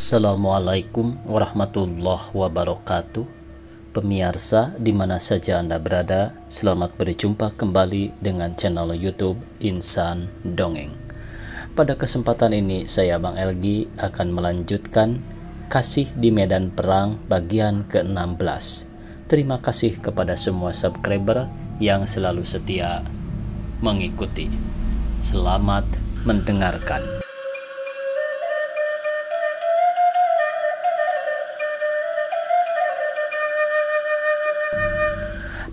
Assalamualaikum warahmatullahi wabarakatuh. Pemirsa di mana saja Anda berada, selamat berjumpa kembali dengan channel YouTube Insan Dongeng. Pada kesempatan ini saya Bang Elgi akan melanjutkan Kasih di Medan Perang bagian ke-16. Terima kasih kepada semua subscriber yang selalu setia mengikuti. Selamat mendengarkan.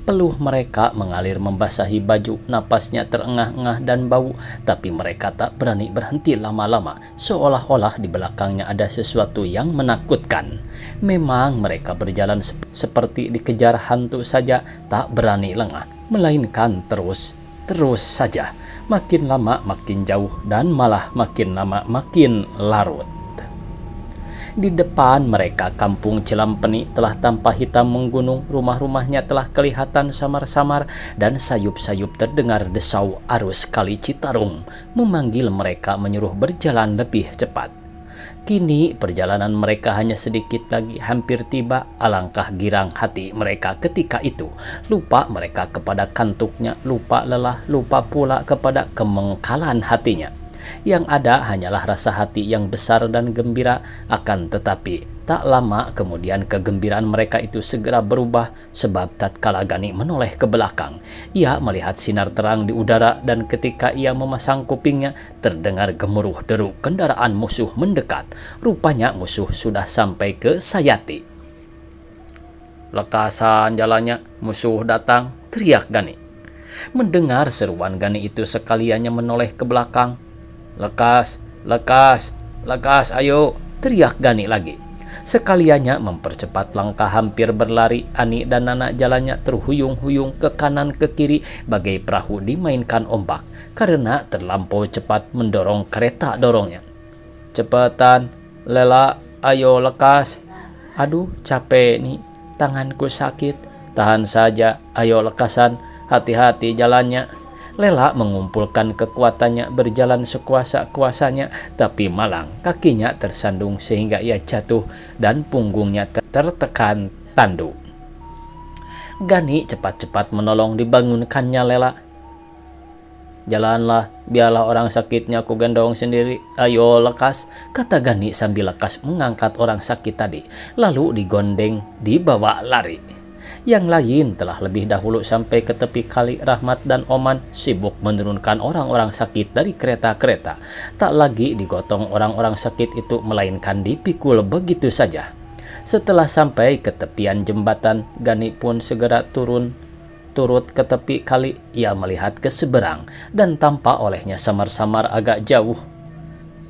Peluh mereka mengalir membasahi baju, napasnya terengah-engah dan bau, tapi mereka tak berani berhenti lama-lama, seolah-olah di belakangnya ada sesuatu yang menakutkan. Memang mereka berjalan seperti dikejar hantu saja, tak berani lengah, melainkan terus saja. Makin lama makin jauh dan malah makin lama makin larut. Di depan mereka kampung Cilampeni telah tampak hitam menggunung, rumah-rumahnya telah kelihatan samar-samar dan sayup-sayup terdengar desau arus Kali Citarum memanggil mereka menyuruh berjalan lebih cepat. Kini perjalanan mereka hanya sedikit lagi hampir tiba. Alangkah girang hati mereka ketika itu. Lupa mereka kepada kantuknya, lupa lelah, lupa pula kepada kemengkalan hatinya. Yang ada hanyalah rasa hati yang besar dan gembira. Akan tetapi tak lama kemudian kegembiraan mereka itu segera berubah, sebab tatkala Gani menoleh ke belakang, ia melihat sinar terang di udara, dan ketika ia memasang kupingnya terdengar gemuruh deru kendaraan musuh mendekat. Rupanya musuh sudah sampai ke Sayati. "Lekasan jalannya, musuh datang!" teriak Gani. Mendengar seruan Gani itu sekaliannya menoleh ke belakang. "Lekas, lekas, lekas, ayo!" teriak Gani lagi. Sekaliannya mempercepat langkah hampir berlari, Ani dan Nana jalannya terhuyung-huyung ke kanan ke kiri bagai perahu dimainkan ombak karena terlampau cepat mendorong kereta dorongnya. "Cepetan, Lela, ayo lekas." "Aduh, capek nih, tanganku sakit." "Tahan saja, ayo lekasan, hati-hati jalannya." Lela mengumpulkan kekuatannya berjalan sekuasa-kuasanya, tapi malang kakinya tersandung sehingga ia jatuh dan punggungnya tertekan tanduk. Gani cepat-cepat menolong dibangunkannya Lela. "Jalanlah, biarlah orang sakitnya aku gendong sendiri. Ayo lekas," kata Gani sambil lekas mengangkat orang sakit tadi, lalu digondeng dibawa lari. Yang lain telah lebih dahulu sampai ke tepi kali. Rahmat dan Oman sibuk menurunkan orang-orang sakit dari kereta-kereta. Tak lagi digotong orang-orang sakit itu, melainkan dipikul begitu saja. Setelah sampai ke tepian jembatan, Gani pun segera turut ke tepi kali. Ia melihat ke seberang dan tampak olehnya samar-samar agak jauh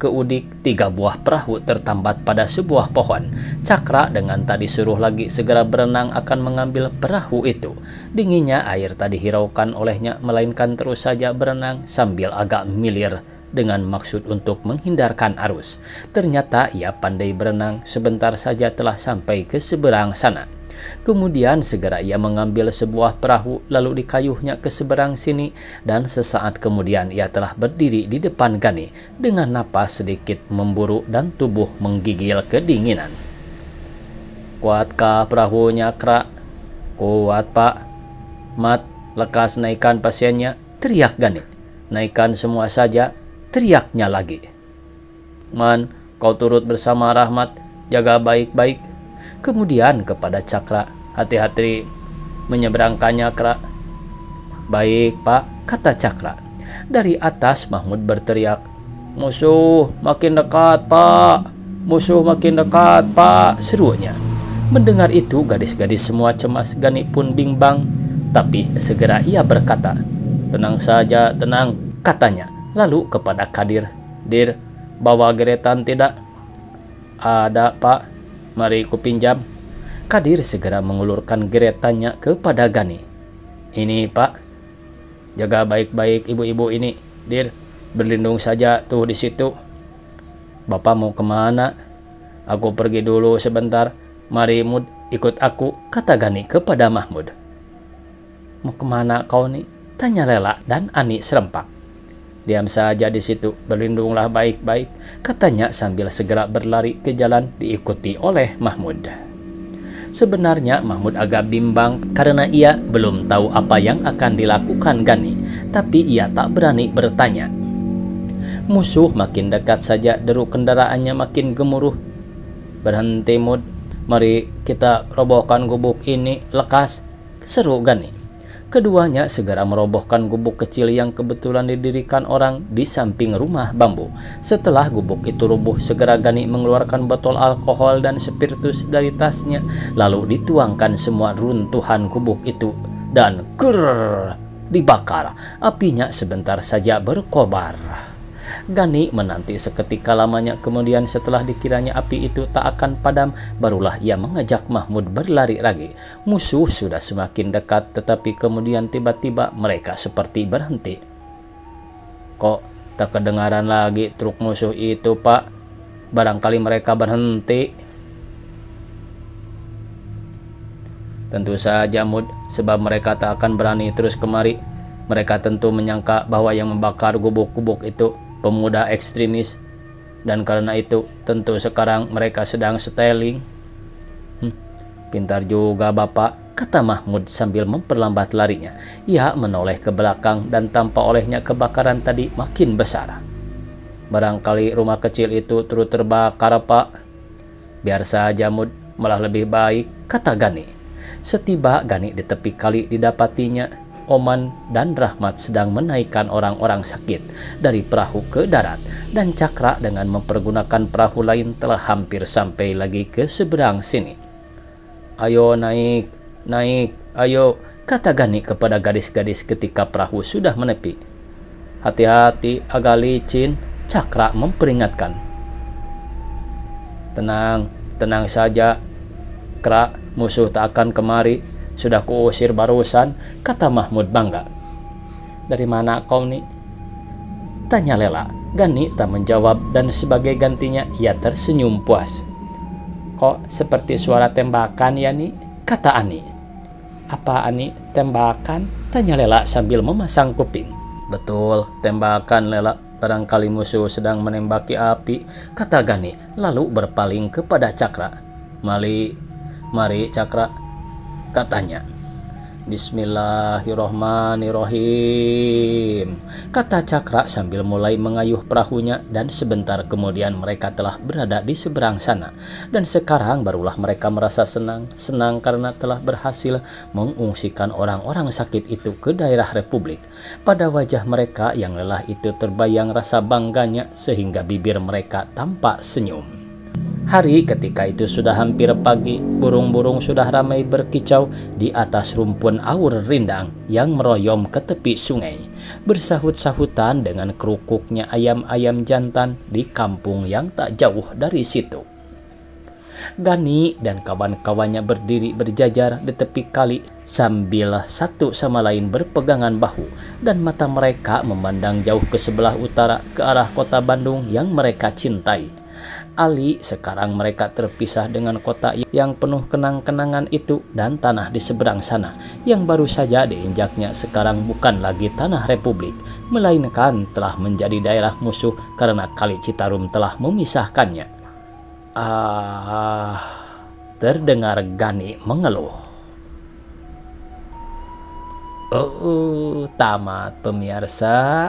ke udik 3 buah perahu tertambat pada sebuah pohon. Cakra dengan tadi suruh lagi segera berenang akan mengambil perahu itu. Dinginnya air tadi hiraukan olehnya, melainkan terus saja berenang sambil agak milir dengan maksud untuk menghindarkan arus. Ternyata ia pandai berenang, sebentar saja telah sampai ke seberang sana. Kemudian segera ia mengambil sebuah perahu lalu dikayuhnya ke seberang sini, dan sesaat kemudian ia telah berdiri di depan Gani dengan napas sedikit memburu dan tubuh menggigil kedinginan. "Kuatkah perahunya, Kra?" "Kuat, Pak." "Mat, lekas naikkan pasiennya," teriak Gani. "Naikkan semua saja," teriaknya lagi. "Man, kau turut bersama Rahmat, jaga baik-baik." Kemudian kepada Cakra, "Hati-hati menyeberangkannya, Kra." "Baik, Pak," kata Cakra. Dari atas Mahmud berteriak, "Musuh makin dekat, Pak! Musuh makin dekat, Pak!" serunya. Mendengar itu gadis-gadis semua cemas. Gani pun bimbang, tapi segera ia berkata, "Tenang saja, tenang," katanya. Lalu kepada Kadir, "Dir, bawa geretan tidak?" "Ada, Pak. Mari ku pinjam." Kadir segera mengulurkan geretannya kepada Gani. "Ini, Pak. Jaga baik-baik ibu-ibu ini. Dir, berlindung saja tuh di situ." "Bapak mau kemana?" "Aku pergi dulu sebentar. Mari Mud, ikut aku," kata Gani kepada Mahmud. "Mau kemana kau nih?" tanya Lela dan Ani serempak. Diam saja di situ, berlindunglah baik-baik, katanya sambil segera berlari ke jalan diikuti oleh Mahmud. Sebenarnya Mahmud agak bimbang karena ia belum tahu apa yang akan dilakukan Gani, tapi ia tak berani bertanya. Musuh makin dekat saja, deru kendaraannya makin gemuruh. "Berhenti, Mud. Mari kita robohkan gubuk ini, lekas," seru Gani. Keduanya segera merobohkan gubuk kecil yang kebetulan didirikan orang di samping rumah bambu. Setelah gubuk itu rubuh, segera Gani mengeluarkan botol alkohol dan spiritus dari tasnya, lalu dituangkan semua runtuhan gubuk itu dan dibakar. Apinya sebentar saja berkobar. Gani menanti seketika lamanya, kemudian setelah dikiranya api itu tak akan padam, barulah ia mengajak Mahmud berlari lagi. Musuh sudah semakin dekat, tetapi kemudian tiba-tiba mereka seperti berhenti. "Kok tak kedengaran lagi truk musuh itu, Pak? Barangkali mereka berhenti." "Tentu saja, Mud, sebab mereka tak akan berani terus kemari. Mereka tentu menyangka bahwa yang membakar gubuk-gubuk itu pemuda ekstremis, dan karena itu tentu sekarang mereka sedang seteling." Pintar juga Bapak, kata Mahmud sambil memperlambat larinya. Ia menoleh ke belakang dan tanpa olehnya kebakaran tadi makin besar. "Barangkali rumah kecil itu turut terbakar, Pak." "Biar saja, Mud, malah lebih baik," kata Gani. Setiba Gani di tepi kali didapatinya Oman dan Rahmat sedang menaikkan orang-orang sakit dari perahu ke darat, dan Cakra dengan mempergunakan perahu lain telah hampir sampai lagi ke seberang sini. "Ayo naik, naik, ayo," kata Gani kepada gadis-gadis ketika perahu sudah menepi. "Hati-hati, agak licin," Cakra memperingatkan. "Tenang, tenang saja, Kra, musuh tak akan kemari. Sudah kuusir barusan," kata Mahmud bangga. "Dari mana kau nih?" tanya Lela. Gani tak menjawab dan sebagai gantinya ia tersenyum puas. "Kok seperti suara tembakan ya, Ni?" kata Ani. "Apa, Ani, tembakan?" tanya Lela sambil memasang kuping. "Betul, tembakan, Lela. Barangkali musuh sedang menembaki api," kata Gani lalu berpaling kepada Cakra. Mari Cakra," katanya. "Bismillahirrohmanirrohim," kata Cakra sambil mulai mengayuh perahunya, dan sebentar kemudian mereka telah berada di seberang sana. Dan sekarang barulah mereka merasa senang karena telah berhasil mengungsikan orang-orang sakit itu ke daerah Republik. Pada wajah mereka yang lelah itu terbayang rasa bangganya sehingga bibir mereka tampak senyum. Hari ketika itu sudah hampir pagi, burung-burung sudah ramai berkicau di atas rumpun aur rindang yang meroyom ke tepi sungai, bersahut-sahutan dengan kerukuknya ayam-ayam jantan di kampung yang tak jauh dari situ. Gani dan kawan-kawannya berdiri berjajar di tepi kali sambil satu sama lain berpegangan bahu, dan mata mereka memandang jauh ke sebelah utara ke arah kota Bandung yang mereka cintai. Ali, sekarang mereka terpisah dengan kota yang penuh kenang-kenangan itu, dan tanah di seberang sana yang baru saja diinjaknya sekarang bukan lagi tanah Republik, melainkan telah menjadi daerah musuh karena Kali Citarum telah memisahkannya. Terdengar Gani mengeluh. Tamat pemirsa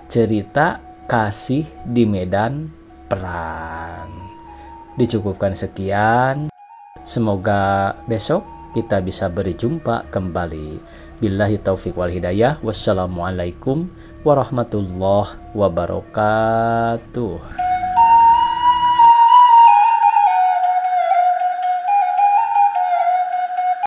cerita Kasih di Medan Perang. Dicukupkan sekian. Semoga besok kita bisa berjumpa kembali. Billahi taufiq wal hidayah. Wassalamualaikum warahmatullahi wabarakatuh.